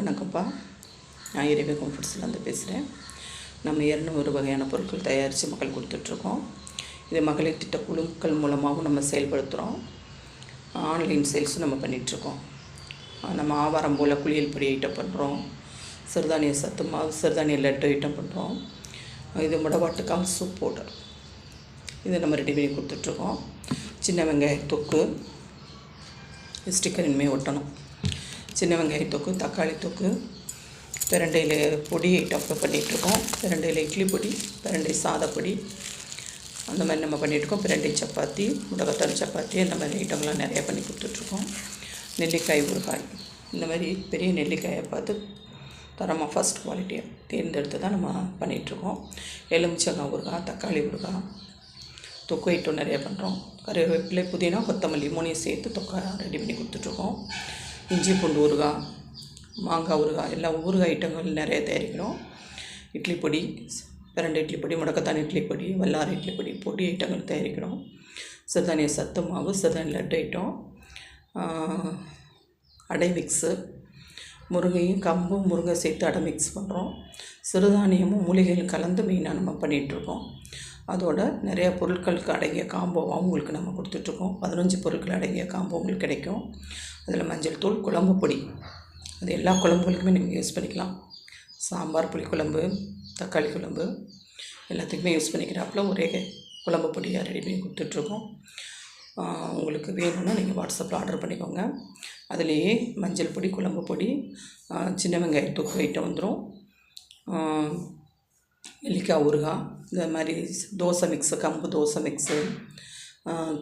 வணக்கம்ப்பா. நான் இறைவே கம்ஃபர்ட்ஸ்லேருந்து பேசுகிறேன். நம்ம 200 வகையான பொருட்கள் தயாரித்து மக்கள் கொடுத்துட்ருக்கோம். இது மகளிர் திட்ட குழுக்கள் மூலமாகவும் நம்ம செயல்படுத்துகிறோம். ஆன்லைன் சேல்ஸும் நம்ம பண்ணிகிட்ருக்கோம். நம்ம ஆவாரம் போல் குளியல் பொடி ஐட்டம் பண்ணுறோம். சிறுதானிய சத்து மாவு, சிறுதானிய லட்டு ஐட்டம் பண்ணுறோம். இது முடவாட்டுக்கால் சூப் பவுடர், இதை நம்ம ரெடி பண்ணி கொடுத்துட்ருக்கோம். சின்ன வெங்காய தொக்கு, ஸ்டிக்கர் இனிமேல் ஒட்டணும். சின்ன வெங்காய தொக்கு, தக்காளி தொக்கு, பிரண்டையில் பொடி ஐட்டம் பண்ணிகிட்ருக்கோம். பிரண்டையில் இட்லி பொடி, பிரண்டை சாதப்பொடி, அந்த மாதிரி நம்ம பண்ணிகிட்ருக்கோம். பிரண்டை சப்பாத்தி, முடக்கத்தான் சப்பாத்தி, அந்த மாதிரி ஐட்டம்லாம் நிறையா பண்ணி கொடுத்துட்ருக்கோம். நெல்லிக்காய் ஊறுகாய், இந்த மாதிரி பெரிய நெல்லிக்காயை பார்த்து தரமாக ஃபஸ்ட் குவாலிட்டியாக தேர்ந்தெடுத்து தான் நம்ம பண்ணிகிட்ருக்கோம். எலுமிச்சங்காய் ஊறுகாய், தக்காளி ஊறுகாய், தொக்கு ஐட்டம் நிறையா பண்ணுறோம். கருவேப்பிலை, புதினா, கொத்தமல்லி 3 சேர்த்து தொக்கை ரெடி பண்ணி கொடுத்துட்ருக்கோம். இஞ்சி பூண்டு ஊறுகாய், மாங்காய் ஊறுகாய், எல்லாம் ஊறுகாய் ஐட்டங்கள் நிறைய தயாரிக்கிறோம். இட்லி பொடி, பிரண்டை இட்லி பொடி, முடக்கத்தான் இட்லி பொடி, வல்லாரை இட்லி பொடி, பொடி ஐட்டங்கள் தயாரிக்கிறோம். சிறுதானிய சத்து மாவு, சிறுதானிய லட்டு ஐட்டம், அடை மிக்ஸு, முருங்கையும் கம்பும் முருங்கை சேர்த்து அடை மிக்ஸ் பண்ணுறோம். சிறுதானியமும் மூலிகையும் கலந்து மெயினாக நம்ம பண்ணிகிட்ருக்கோம். அதோட நிறையா பொருட்களுக்கு அடங்கிய காம்போவாகவும் உங்களுக்கு நம்ம கொடுத்துட்ருக்கோம். 15 பொருட்கள் அடங்கிய காம்போ உங்களுக்கு கிடைக்கும். அதில் மஞ்சள் தூள், குழம்பு பொடி, அது எல்லா குழம்புகளுக்குமே நீங்கள் யூஸ் பண்ணிக்கலாம். சாம்பார், புளிக்குழம்பு, தக்காளி குழம்பு எல்லாத்துக்குமே யூஸ் பண்ணிக்கிறாப்புல ஒரே குழம்பு பொடியாக ரெடி பண்ணி கொடுத்துட்ருக்கோம். உங்களுக்கு வேணும்னா நீங்கள் வாட்ஸ்அப்பில் ஆர்டர் பண்ணிக்கோங்க. அதுலேயே மஞ்சள் பொடி, குழம்பு பொடி, சின்ன வெங்காய தொக்கு ஐட்டம் வந்துடும். நெல்லிக்காய் ஊறுகாய், இந்த மாதிரி தோசை மிக்ஸு, கம்பு தோசை மிக்ஸு,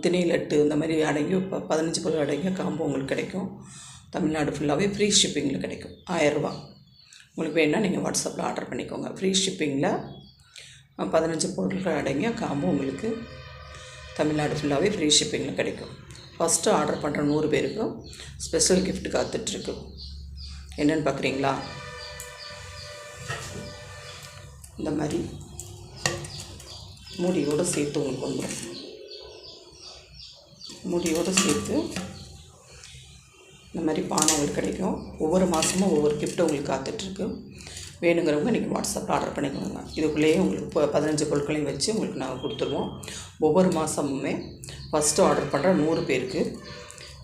திணை லட்டு, இந்த மாதிரி அடங்கி 15 பொருள் அடங்கிய காம்போ உங்களுக்கு கிடைக்கும். தமிழ்நாடு ஃபுல்லாகவே ஃப்ரீ ஷிப்பிங்கில் கிடைக்கும். 1000 ரூபா. உங்களுக்கு வேணுன்னா நீங்கள் வாட்ஸ்அப்பில் ஆர்டர் பண்ணிக்கோங்க. ஃப்ரீ ஷிப்பிங்கில் 15 பொருட்கள் அடங்கிய காம்போ உங்களுக்கு தமிழ்நாடு ஃபுல்லாகவே ஃப்ரீ ஷிப்பிங்கில் கிடைக்கும். ஃபஸ்ட்டு ஆர்டர் பண்ணுற 100 பேருக்கும் ஸ்பெஷல் கிஃப்ட் காத்துட்ருக்கு. என்னென்னு பார்க்குறீங்களா? இந்த மாதிரி மூடியோடு சேர்த்து உங்களுக்கு வந்துடும். மூடியோடு சேர்த்து இந்த மாதிரி பானை உங்களுக்கு கிடைக்கும். ஒவ்வொரு மாதமும் ஒவ்வொரு கிஃப்ட்டு உங்களுக்கு காத்துட்ருக்கு. வேணுங்கிறவங்க நீங்கள் வாட்ஸ்அப்பில் ஆர்டர் பண்ணிக்கோங்க. இதுக்குள்ளேயே உங்களுக்கு 15 பொருட்களையும் வச்சு உங்களுக்கு நாங்கள் கொடுத்துருவோம். ஒவ்வொரு மாதமுமே ஃபஸ்ட்டு ஆர்டர் பண்ணுற 100 பேருக்கு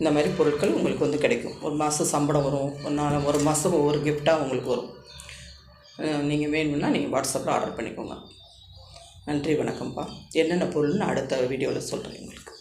இந்த மாதிரி பொருட்கள் உங்களுக்கு வந்து கிடைக்கும். ஒரு மாதம் சம்பளம் வரும். ஒரு மாதம் ஒவ்வொரு கிஃப்டாக உங்களுக்கு வரும். நீங்கள் வேணும்னா நீங்கள் வாட்ஸ்அப்பில் ஆர்டர் பண்ணிக்கோங்க. நன்றி, வணக்கம்ப்பா. என்னென்ன பொருள்னு அடுத்த வீடியோவில் சொல்கிறேன் உங்களுக்கு.